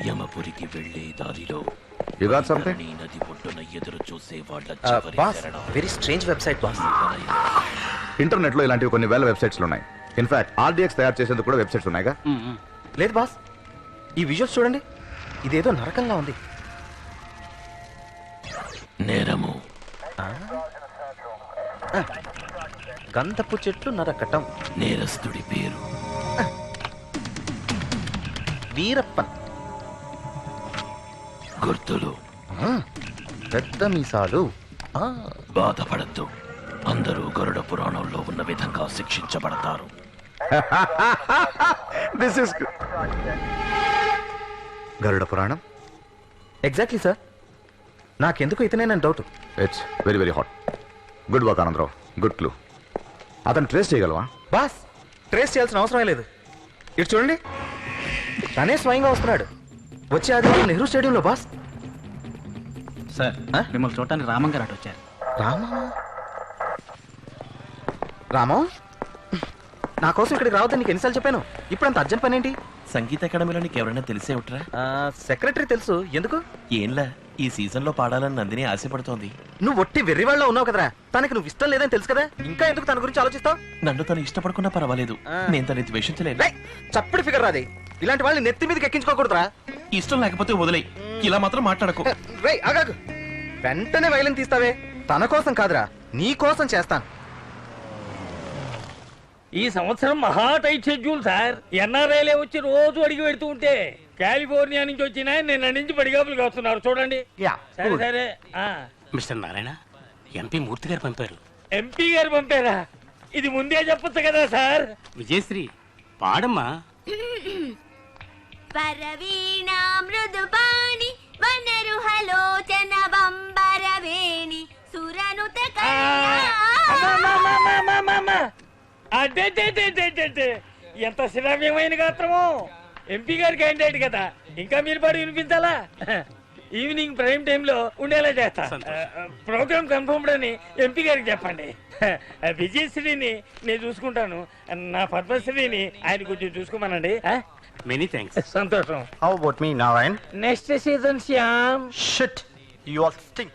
యమపురికి వెళ్లే దారిలో You got something? నది ఒడ్డున ఎదురు చూసే వాళ్ళ boss very strange website boss. Internet లో ఇలాంటివి కొన్ని వేల వెబ్సైట్స్ ఉన్నాయి. ఇన్ఫాక్ట్ ఆర్డిఎక్స్ తయారు చేసేందుకు కూడా వెబ్సైట్స్ ఉన్నాయిగా. లేదు బాస్, ఈ విజువల్స్ చూడండి, ఇదేదో నరకంలా ఉంది. నేరము గంధపు చెట్లు నరకటం. నేరస్తుడి పేరు వీరప్పన్. గుర్తులు పెద్ద మీసాలు. బాధపడద్దు, అందరూ గరుడ పురాణంలో ఉన్న విధంగా శిక్షించబడతారు. This is Garuda Puranam. Exactly sir, నాకెందుకు ఇతనేనని doubt. It's very very hot. Good work Anandarao, good clue. అతను ట్రేస్ చేయగలవా? బాస్ ట్రేస్ చేయాల్సిన అవసరమే లేదు. ఇటు చూడండి, తనే స్వయంగా వస్తున్నాడు. వచ్చే ఆదివారం నెహ్రూ స్టేడియంలో బాస్. సార్ మిమ్మల్ని చూడటానికి రామం గారు అటు వచ్చారు. రామం, నా కోసం ఇక్కడికి రావద్దని నీకు ఎన్నిసార్లు చెప్పాను. ఇప్పుడు అంత అర్జెంట్ పని ఏంటి? సంగీత అకాడమీలో నీకు ఎవరైనా తెలిసే ఉంటారా? సెక్రటరీ తెలుసు. ఎందుకు? ఏంలా, ఈ సీజన్ లో పాడాలని నందిని ఆశపడుతోంది. నువ్వు ఒట్టి వెర్రివాళ్ళలో ఉన్నావు కదరా. తనకి నువ్వు ఇష్టం లేదని తెలుసు కదా, ఇంకా ఎందుకు తన గురించి ఆలోచిస్తావు? నన్ను తను ఇష్టపడకుండా పర్వాలేదు, నేను తన ద్వేషించలేదు. చప్పటి ఫిగర్ రాది. ఇలాంటి వాళ్ళని నెత్తి మీదకి ఎక్కించుకోకూడదురా. ఇష్టం లేకపోతే వదిలే, ఇలా మాత్రం మాట్లాడకు. రేయ్ ఆగాగు, వెంటనే వైలెన్ తీస్తావే. తన కోసం కాదురా, నీ కోసం చేస్తాను. ఈ సంవత్సరం మహా టైట్ షెడ్యూల్ సార్. ఎన్ఆర్ఐలే వచ్చి రోజు అడిగి పెడుతూ ఉంటే కాలిఫోర్నియా నుంచి వచ్చిన నిన్న నుంచి పడిగాపులు వస్తున్నారు చూడండి. సరే సరే. మిస్టర్ నారాయణ, ఎంపీ మూర్తి గారు పంపారు. ఎంపీ గారు పంపారా? ఇది ముందే చెప్పొచ్చు కదా సార్. విజయశ్రీ పాడమ్మా. పరవీణా మృదుపాణి వనరుహలోచన బంబరవేణి సురనుత అంటే ఎంత శ్రావ్యమైన గాత్రమో. ఎంపీ గారి క్యాండిడేట్ కదా, ఇంకా మీరు పాడి వినిపించాలా? ఈవినింగ్ ప్రైమ్ టైంలో ఉండేలా చేస్తా. ప్రోగ్రామ్ కన్ఫర్మ్డ్ అని ఎంపీ గారికి చెప్పండి. విజయశ్రీని నేను చూసుకుంటాను, నా పద్మశ్రీని ఆయన కొంచెం చూసుకోమనండి. Many thanks. సంతోషం. How about me Narayan? Next season Shyam. Shit, you are sting.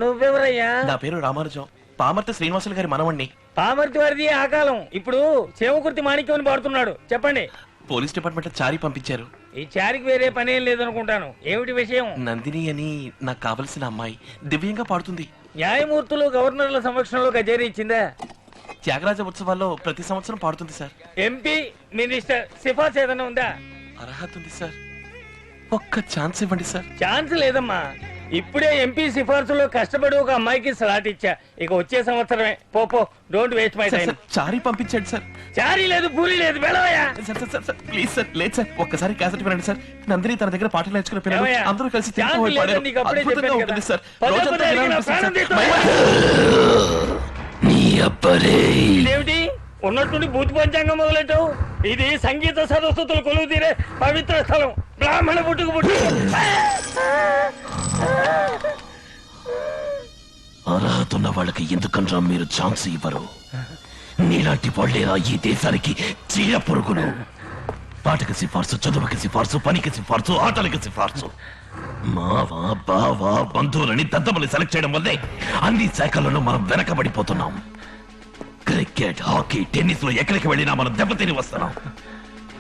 నువ్వెవరయ్యా? నా పేరు రామానుజం, పామర్తి శ్రీనివాసులు గారి మనవణ్ణి. పామర్తి వారిది ఆ కాలం. ఇప్పుడు చేమకుర్తి మాణిక్యం అని పాడుతున్నాడు. చెప్పండి. పోలీస్ డిపార్ట్మెంట్ లో చారి పంపించారు. ఈ చారికి వేరే పనేం లేదనుకుంటాను. ఏమిటి విషయం? నందిని అని నాకు కావలసిన అమ్మాయి దివ్యంగా పాడుతుంది. న్యాయమూర్తులు గవర్నర్ల సమక్షంలో కచేరీ ఇచ్చిందా? త్యాగరాజ ఉత్సవాల్లో ప్రతి సంవత్సరం పాడుతుంది సార్. ఎంపీ మినిస్టర్ సిఫార్సు ఏదైనా ఉందా? అర్హత ఉంది సార్, ఒక్క ఛాన్స్ ఇవ్వండి సార్. ఛాన్స్ లేదమ్మా. ఇప్పుడే ఎంపీ సిఫార్సులో కష్టపడి ఒక అమ్మాయికి స్లాట్ ఇచ్చా. ఇక వచ్చే సంవత్సరమే. పో, డోంట్ వేస్ట్ మై టైం. చారి పంపించండి సార్. చారీ లేదు, పూరి లేదు, వెళ్ళవయ్యా. సార్ ప్లీజ్ సార్, లేదు సార్, ఒక్కసారి క్యాసెట్ వినండి సార్. నందిని తన దగ్గర పాటలు నేర్చుకున్న పిల్లలు ఏమయ్యా? అందరూ కలిసి ఛాన్స్ తిరుగుతూ లేదని పాడారు. నీకు అప్పుడే అద్భుతంగా చెప్పాను ఉంటుంది కదా. సార్. పదే రోజంతా పదే అడిగినా వినాలనిపిస్తుంది ప్రాణం సార్. ఇదేమిటి ఉన్నట్టుండి భూతి పంచాంగం మొదలెట్టావు? ఇది సంగీత సరస్వతులు కొలువు తీరే పవిత్ర స్థలం. బ్రాహ్మణ పుట్టుకు పుట్టు. అర్హత ఉన్న వాళ్ళకి ఎందుకనరా మీరు ఛాన్స్ ఇవ్వరు? నీలాంటి వాళ్ళేరా ఈ దేశానికి చీడ పురుగులు. పాటకి సిఫార్సు, చదువుకి సిఫార్సు, పనికి సిఫార్సు, ఆటలకి సిఫార్సు. మావా బావా బంధువులని దద్దమని సెలెక్ట్ చేయడం వల్లే అన్ని శాఖలలో మనం వెనకబడిపోతున్నాం. క్రికెట్, హాకీ, టెన్నిస్ లో ఎక్కడికి వెళ్ళినా మనం దెబ్బతిని వస్తున్నాం.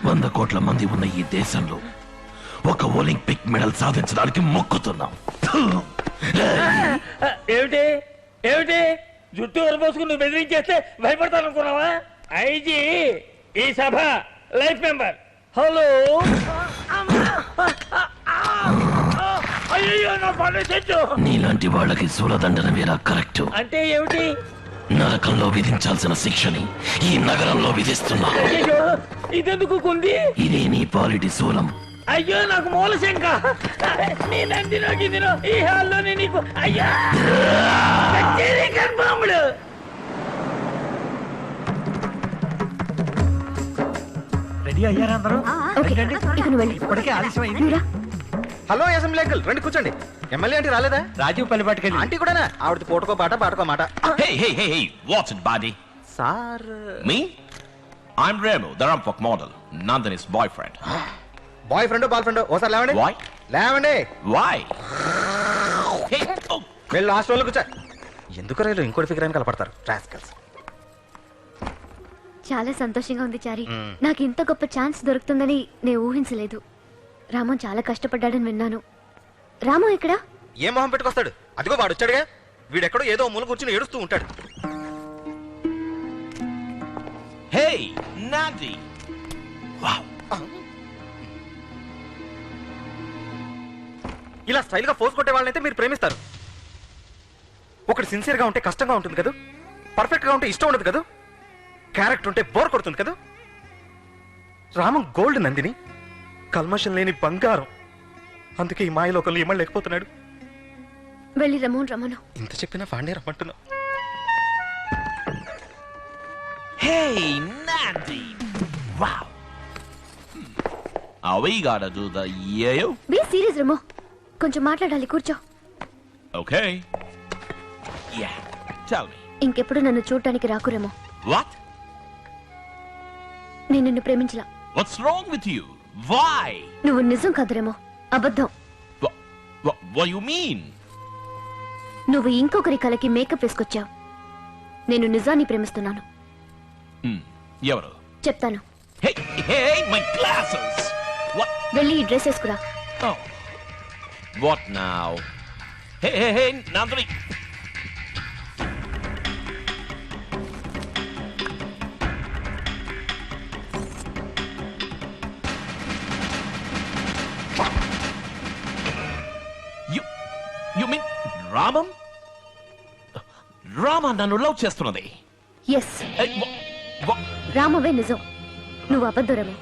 100 కోట్ల మంది ఉన్న ఈ దేశంలో ఒక ఒలింపిక్ మెడల్ సాధించడానికి మొక్కుతున్నాం. ఏమిటి ఏమిటి జుట్టు వరపోసుకుని నువ్వు బెదిరించేస్తే భయపడతాను అనుకున్నావా? ఐజీ ఈ సభ లైఫ్ మెంబర్. హలో. అయ్యో నా పని చెట్టు. నీలాంటి వాళ్ళకి సూలదండన వేరా కరెక్ట్. అంటే ఏమిటి? నరకంలో విధించాల్సిన శిక్షని ఈ నగరంలో విధిస్తున్నా. అయ్యో ఇదెందుకు కుంది? ఇదే నీ పాలిటి శూలం. అయ్యో నాకు మూలశంక. నీ నందినో గిదినో ఈ హాల్లోనే నీకు. అయ్యా కన్ఫర్మ్డ్. రెడీ అయ్యారా అందరూ? ఇప్పటికే ఆలస్యం. హలో అసెంబ్లీ అంకుల్, రండి కూర్చోండి. ఎమ్మెల్యే అంటే రాలేదా? రాజీవ్ పల్లిపాటికెళ్ళి. ఆంటీ కూడానా? ఆవిడ పూటకో పాట పాటకో మాట. Hey, what's it, buddy? Sir Me? I'm Remu, the Rampok model, Nandini's boyfriend. Boy friend boy friend ఓసారి లేవండి Why? లేవండి Why? Hey, oh, వెళ్ళి లాస్ట్ రోజులు కూర్చో ఎందుకు రైలు ఇంకోటి ఫిగర్ అని కలపడతారు రాస్కల్స్. చాలా సంతోషంగా ఉంది చారి. నాకు ఇంత గొప్ప ఛాన్స్ దొరుకుతుందని నేను ఊహించలేదు. రామన్ చాలా కష్టపడ్డాడని విన్నాను. రాము ఇక్కడ ఏం మొహం పెట్టుకొస్తాడు? అదిగో వాడు వచ్చాడుగా. వీడెక్కడో ఏదో మూల కూర్చుని ఏడుస్తూ ఉంటాడు. hey, Nandi. Wow. ఇలా స్టైల్ గా ఫోర్స్ కొట్టే వాళ్ళనైతే మీరు ప్రేమిస్తారు. ఒకటి సిన్సియర్ గా ఉంటే కష్టంగా ఉంటుంది కదా, పర్ఫెక్ట్ గా ఉంటే ఇష్టం ఉండదు కదా, క్యారెక్టర్ ఉంటే బోర్ కొడుతుంది కదా. రామం గోల్డ్ నందిని, కల్మషం లేని బంగారం. అందుకే ఈ మాయలోకల్లో ఇమ్మలేకపోతున్నాడు. వెళ్ళి రమను. ఇంత చెప్పినా ఫాండే రమ్మంటున్నా. Hey, Nandi. Wow. Are we gotta do the yayo? Be serious రమో, కొంచెం మాట్లాడాలి, కూర్చో. Okay. Yeah. Tell me. ఇంకెప్పుడు నన్ను చూడటానికి రాకురేమో. What? నేను నిన్ను ప్రేమించలా. What's wrong with you? Why? నువ్వు నిజం కాదురేమో, అబద్ధం. What you mean? నువ్వు ఇంకొకరి కలకి మేకప్ వేసుకొచ్చావు. నేను నిజాన్ని ప్రేమిస్తున్నాను. ఎవరు? చెప్తాను. Hey, hey, my glasses. What? వెళ్ళి ఈ dress వేసుకురా. Oh. What now? Hey, Nandini. You mean Ramam? Rama నన్ను లవ్ చేస్తున్నది. ఎస్, రామవే నిజం, నువ్వు అబద్ధురమే.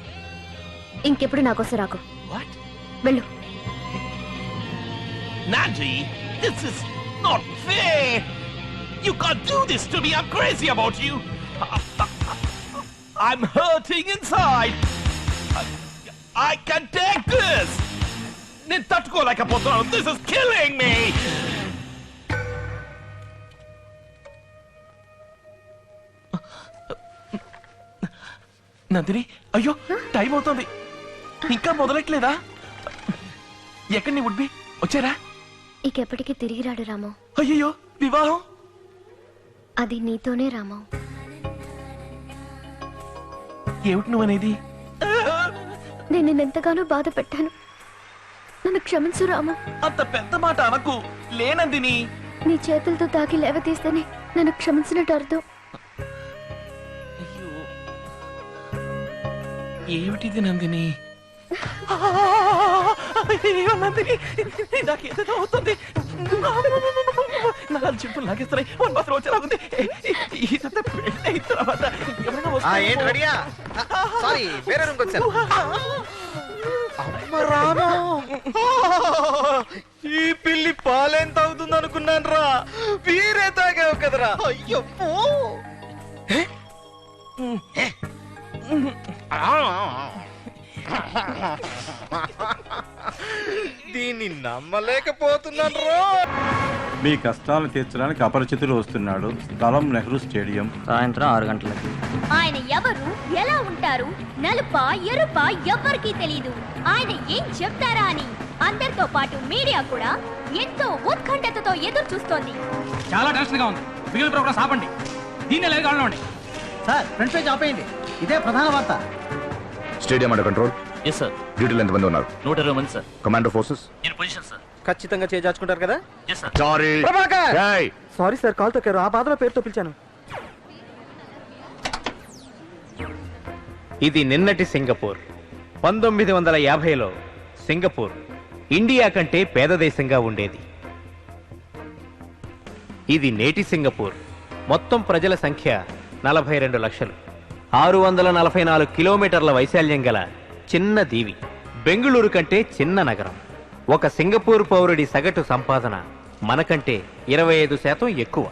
ఇంకెప్పుడు నాకోసం రాకు. What? వెళ్ళు. Nandi, this is not fair. You can't do this to me. I'm crazy about you. I'm hurting inside. I can take this. నేను తట్టుకోలేకపోతున్నాను. This is killing me. Nandini, అయ్యో టైం అవుతుంది, ఇంకా మొదలెట్లేదా? ఎక్కడ నీ వుడ్బి వచ్చారా? ఇకెప్పటికీ తిరిగి రాడు రామో. అయ్యో, వివాహం? అది నీతోనే రామో. ఏమిటి నువ్వనేది? నేను నిన్నెంతగానో బాధ పెట్టాను. నన్ను క్షమించు రామో. అంత పెద్ద మాట అనకు. లేనందిని, నీ చేతులతో తాకి లేవతీస్తేనే నన్ను క్షమించినట్టు అర్థం. ఏమిటిది నందిని? అయ్యో నందిని, నాకేదో అవుతుంది. నాలుగు చెప్పులు లాగేస్తున్నాయి. వన్ మాత్రం వచ్చేలాగుంది. ఇదంతా పెళ్ళి అయిన తర్వాత ఎవరైనా ఏంటి రెడీయా? సారీ, వేరే రూమ్కి వచ్చాను. అమ్మ రామా, ఈ పిల్లి పాలెంత అవుతుంది అనుకున్నాను రా. వీరే తాగావు కదరా. అయ్యో దీన్ని నమ్మలేకపోతున్నాను రా. మీ కష్టాలను తీర్చడానికి అపరిచితులు వస్తున్నాడు. స్థలం నెహ్రూ స్టేడియం. సాయంత్రం 6 గంటలకి. ఆయన ఎవరు, ఎలా ఉంటారు, నలుపా ఎరుపా ఎవ్వరికీ తెలీదు. ఆయన ఏం చెప్తారా అని అందరితో పాటు మీడియా కూడా ఎంతో ఉత్కంఠతతో ఎదురు చూస్తోంది. చాలా టెన్షన్ గా ఉంది. మిగిలిన ప్రోగ్రామ్స్ ఆపండి. దీన్ని లేదు కావాలండి. సార్, ఫ్రంట్ పేజ్ ఆపేయండి. ఇదే ప్రధాన వార్త. Stadium under control. Yes sir. డ్యూటీలో ఎంతమంది ఉన్నారు? 120 మంది sir. Commando forces. In position sir. ఖచ్చితంగా చేజార్చుకుంటారు కదా. Yes sir. Sorry sorry sir, కాల్ తొక్కారు. ఆ బాధలో పేరుతో పిలిచాను. ఇది నిన్నటి సింగపూర్. 1950లో సింగపూర్ ఇండియా కంటే పేద దేశంగా ఉండేది. ఇది నేటి సింగపూర్. మొత్తం ప్రజల సంఖ్య 42 లక్షలు. 644 కిలోమీటర్ల వైశాల్యం గల చిన్న దీవి. బెంగుళూరు కంటే చిన్న నగరం. ఒక సింగపూర్ పౌరుడి సగటు సంపాదన మనకంటే 25% ఎక్కువ.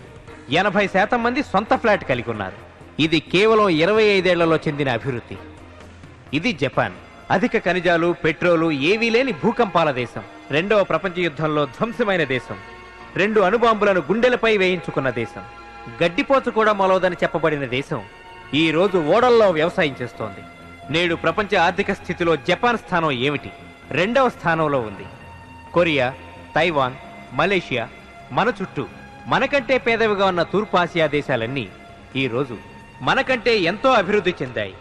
80% మంది సొంత ఫ్లాట్ కలిగి ఉన్నారు. ఇది కేవలం 25 ఏళ్లలో చెందిన అభివృద్ధి. ఇది జపాన్. అధిక ఖనిజాలు, పెట్రోలు ఏవీ లేని భూకంపాల దేశం. 2వ ప్రపంచ యుద్ధంలో ధ్వంసమైన దేశం. 2 అణుబాంబులను గుండెలపై వేయించుకున్న దేశం. గడ్డిపోచ కూడా మొలవదని చెప్పబడిన దేశం ఈ రోజు ఓడల్లో వ్యవసాయం చేస్తోంది. నేడు ప్రపంచ ఆర్థిక స్థితిలో జపాన్ స్థానం ఏమిటి? 2వ స్థానంలో ఉంది. కొరియా, తైవాన్, మలేషియా, మన చుట్టూ మనకంటే పేదవిగా ఉన్న తూర్పు ఆసియా దేశాలన్నీ ఈరోజు మనకంటే ఎంతో అభివృద్ధి చెందాయి.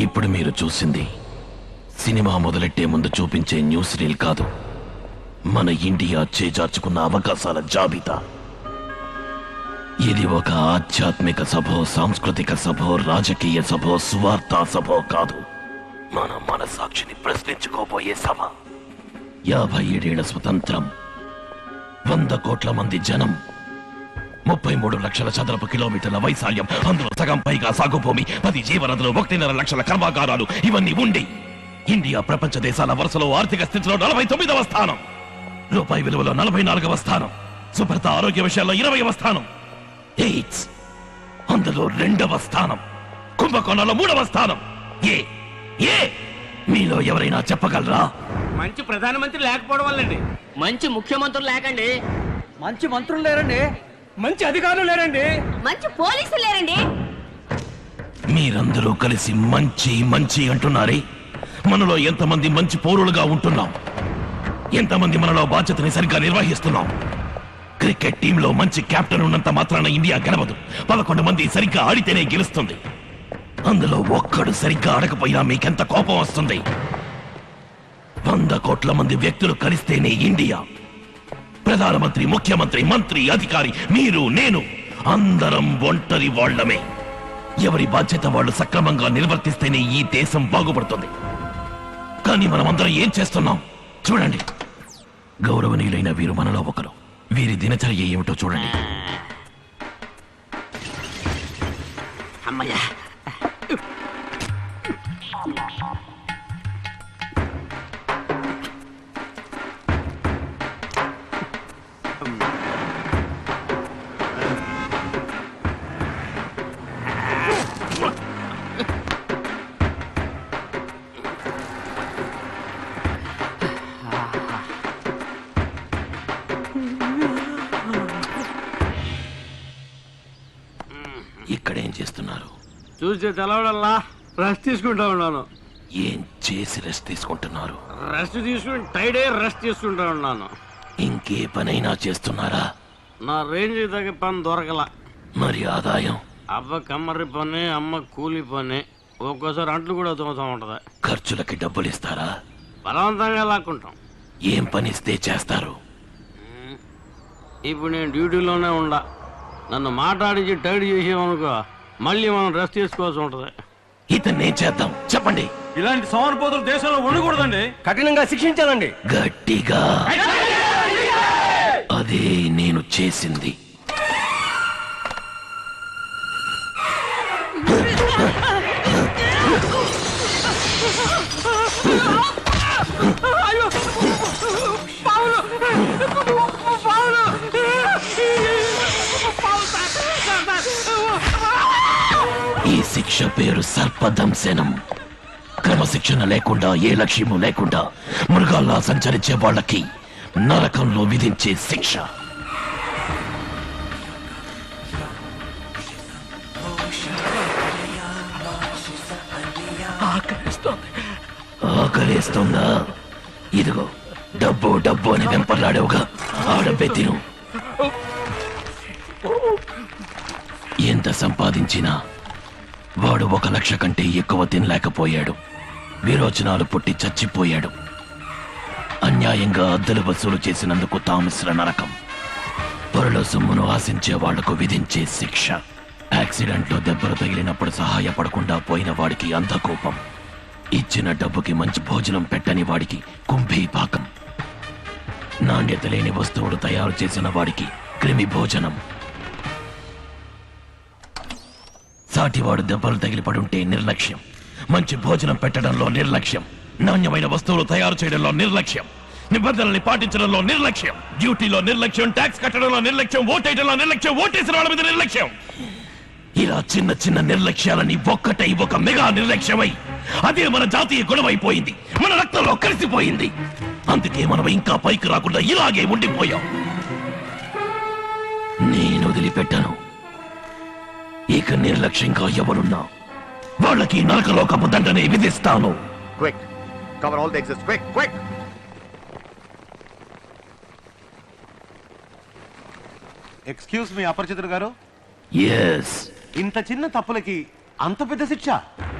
ఇప్పుడు మీరు చూసింది సినిమా మొదలెట్టే ముందు చూపించే న్యూస్ రీల్ కాదు, మన ఇండియా చేజార్చుకున్న అవకాశాల జాబితా. ఇది ఒక ఆధ్యాత్మిక సభో, సాంస్కృతిక సభో, రాజకీయ సభో, సువార్తా సభో కాదు. మన మనసాక్షిని ప్రశ్నించుకోబోయే సభ. 57 ఏళ్ల స్వతంత్రం, 100 కోట్ల మంది జనం, 33 లక్షల చదరపు కిలోమీటర్ల వైశాల్యం, అందులో సగం పైగా సాగు భూమి, 10 జీవనదులు, 1.5 లక్షల కర్మాగారాలు, ఇవన్నీ ఉండి ఇండియా ప్రపంచ దేశాల వరుసలో ఆర్థిక స్థితిలో 49వ స్థానం, రూపాయి విలువలో 44వ స్థానం, శుభ్రత ఆరోగ్య విషయాల్లో 20వ స్థానం, ఎయిడ్స్ అందులో 2వ స్థానం, కుంభకోణంలో 3వ స్థానం. ఏ ఏ మీలో ఎవరైనా చెప్పగలరా? మంచి ప్రధానమంత్రి లేకపోవడం వల్లండి. మంచి ముఖ్యమంత్రులు లేకండి. మంచి మంత్రులు లేరండి. మంచి అధికారులు లేరండి. మంచి పోలీసులు లేరండి. మీరందరూ కలిసి మంచి మంచి అంటున్నారే, మనలో ఎంతమంది మంచి పౌరులుగా ఉంటున్నాం? ఎంతమంది మనలో బాధ్యతని సరిగ్గా నిర్వహిస్తున్నాం? క్రికెట్ టీంలో మంచి కెప్టెన్ ఉన్నంత మాత్రాన ఇండియా గెలవదు. 11 మంది సరిగ్గా ఆడితేనే గెలుస్తుంది. అందులో ఒక్కడు సరిగ్గా ఆడకపోయినా మీకెంత కోపం వస్తుంది? 100 కోట్ల మంది వ్యక్తులు కలిస్తేనే ఇండియా. ప్రధానమంత్రి, ముఖ్యమంత్రి, మంత్రి, అధికారి, మీరు, నేను అందరం ఒంటరి వాళ్ళమే. ఎవరి బాధ్యత వాళ్ళు సక్రమంగా నిర్వర్తిస్తేనే ఈ దేశం బాగుపడుతుంది. కానీ మనమందరం ఏం చేస్తున్నాం చూడండి. గౌరవనీయులైన వీరు మనలో ఒకరు. వీరి దినచర్య ఏమిటో చూడండి. అమ్మయ్యా, ఇక్కడేం చేస్తున్నారు? చూస్తే తెలవడల్లా రెస్ట్ తీసుకుంటా ఉన్నాను. ఏం చేసి రెస్ట్ తీసుకుంటున్నారు? రెస్ట్ తీసుకుని టైడే రెస్ట్ తీసుకుంటా ఉన్నాను. ఇంకే పనైనా చేస్తున్నారా? నా రేంజ్ తగ్గ పని దొరకల. మరి ఆదాయం? అవ్వ కమ్మరి పని, అమ్మ కూలి పని, ఒక్కోసారి అంట్లు కూడా తోముతా ఉంటది. ఖర్చులకి డబ్బులు ఇస్తారా? బలవంతంగా లాక్కుంటాం. ఏం పనిస్తే చేస్తారు? ఇప్పుడు నేను డ్యూటీలోనే ఉండా. నన్ను మాట్లాడించి టైడ్ చేసేవనుకో మళ్ళీ మనం రెస్ట్ తీసుకోవాల్సి ఉంటది. ఇతన్నేం చేద్దాం చెప్పండి. ఇలాంటి సోమరిపోతులు దేశంలో ఉండకూడదండి. కఠినంగా శిక్షించాలండి. గట్టిగా. అదే నేను చేసింది. ఈ శిక్ష పేరు సర్పదంశనం. క్రమశిక్షణ లేకుండా, ఏ లక్ష్యము లేకుండా మృగాల్లా సంచరించే వాళ్ళకి నరకంలో విధించే శిక్ష. ఆకలేస్తుందా? ఇదిగో డబ్బు డబ్బు అని వెంపర్లాడేవుగా, ఆ డబ్బే తిను. ఎంత సంపాదించినా వాడు 1 లక్ష కంటే ఎక్కువ తినలేకపోయాడు. విరోచనాలు పుట్టి చచ్చిపోయాడు. అన్యాయంగా అద్దెలు వసూలు చేసినందుకు తామిశ్ర నరకం. పొరలో సొమ్మును ఆశించే వాళ్లకు విధించే శిక్ష. యాక్సిడెంట్లో దెబ్బలు తగిలినప్పుడు సహాయపడకుండా పోయిన వాడికి అంధకోపం. ఇచ్చిన డబ్బుకి మంచి భోజనం పెట్టని వాడికి కుంభీపాకం. నాణ్యత లేని వస్తువులు తయారు చేసిన వాడికి క్రిమి భోజనం. సాటివాడు దెబ్బలు తగిలిపడుంటే నిర్లక్ష్యం. మంచి భోజనం పెట్టడంలో నిర్లక్ష్యం. నాణ్యమైన వస్తువులు తయారు చేయడంలో నిర్లక్ష్యం. నిబంధనల్ని పాటించడంలో నిర్లక్ష్యం, డ్యూటీలో నిర్లక్ష్యం, ట్యాక్స్ కట్టడంలో నిర్లక్ష్యం, ఓటేయడంలో నిర్లక్ష్యం, ఓటేసిన వాళ్ళ మీద నిర్లక్ష్యం. ఇలా చిన్న చిన్న నిర్లక్ష్యాలని ఒక్కటై ఒక మెగా నిర్లక్ష్యమై అదే మన జాతీయ గుణమైపోయింది, మన రక్తంలో కలిసిపోయింది. అందుకే మనం ఇంకా పైకి రాకుండా ఇలాగే ఉండిపోయాం. నేను వదిలిపెట్టాను. ఇక నిర్లక్ష్యంగా ఎవరున్నా వాళ్ళకి నరకలోకపు దండనే విధిస్తాను. Quick cover all the exits, quick quick. Excuse me అపరిచితుడు గారు, ఎస్. ఇంత చిన్న తప్పులకి అంత పెద్ద శిక్ష?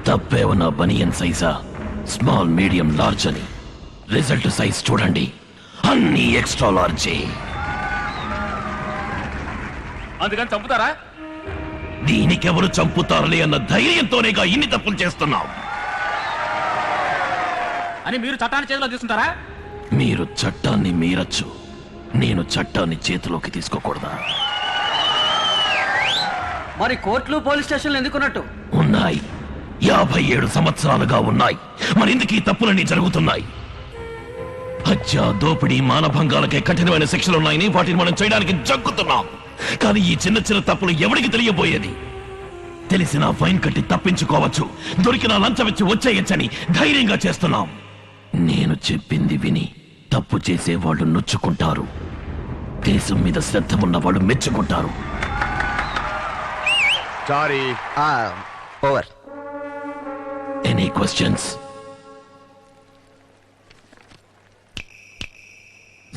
తప్పేమన్నా బనియన్ సైజా, స్మాల్, మీడియం, లార్జ్ అని రిజల్ట్ సైజ్ చూడండి, అన్ని ఎక్స్ట్రా లార్జే. అందుకని చంపుతారా? దీనికెవరు చంపుతారులే అన్న ధైర్యంతోనేగా ఇన్ని తప్పులు చేస్తున్నాం. అని మీరు చట్టాన్ని చేతిలో తీసుకుంటారా? మీరు చట్టాన్ని మీరచ్చు, నేను చట్టాన్ని చేతిలోకి తీసుకోకూడదా? మరి కోర్టులు పోలీస్ స్టేషన్లు ఎందుకున్నట్టు? ఉన్నాయి, 57 సంవత్సరాలుగా ఉన్నాయి. మరెందుకు ఈ తప్పులన్నీ జరుగుతున్నాయి? హత్య, దోపిడీ, మానభంగాలకే కఠినమైన శిక్షలున్నాయని వాటిని మనం చేయడానికి జగ్గుతున్నాం. కానీ ఈ చిన్న చిన్న తప్పులు ఎవరికి తెలియబోయేది? తెలిసినా ఫైన్ కట్టి తప్పించుకోవచ్చు, దొరికినా లంచం ఇచ్చి వచ్చేయచ్చని ధైర్యంగా చేస్తున్నాం. నేను చెప్పింది విని తప్పు చేసేవాళ్ళు నొచ్చుకుంటారు, దేశం మీద శ్రద్ధ ఉన్న వాళ్ళు మెచ్చుకుంటారు. Sorry, over. Any questions?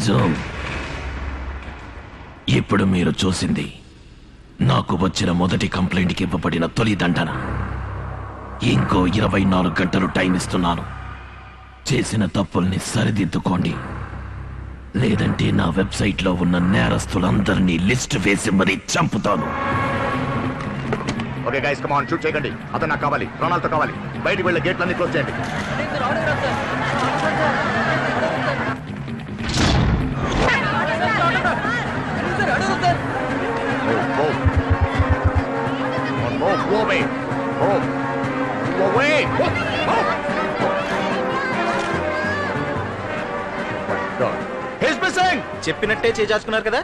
Zoom. ఇప్పుడు మీరు చూసింది నాకు వచ్చిన మొదటి కంప్లైంట్కి ఇవ్వబడిన తొలి దండన. ఇంకో 24 గంటలు టైం ఇస్తున్నాను. చేసిన తప్పుల్ని సరిదిద్దుకోండి, లేదంటే నా వెబ్సైట్ లో ఉన్న నేరస్తులందరినీ లిస్ట్ వేసి మరీ చంపుతాను. Okay guys, come on, shoot చేయకండి. అతను నాకు కావాలి, ప్రాణాలతో కావాలి. బయటికి వెళ్ళే గేట్లన్నీ క్లోజ్ చేయండి. చెప్పినట్టే చేజార్చుకున్నారు కదా.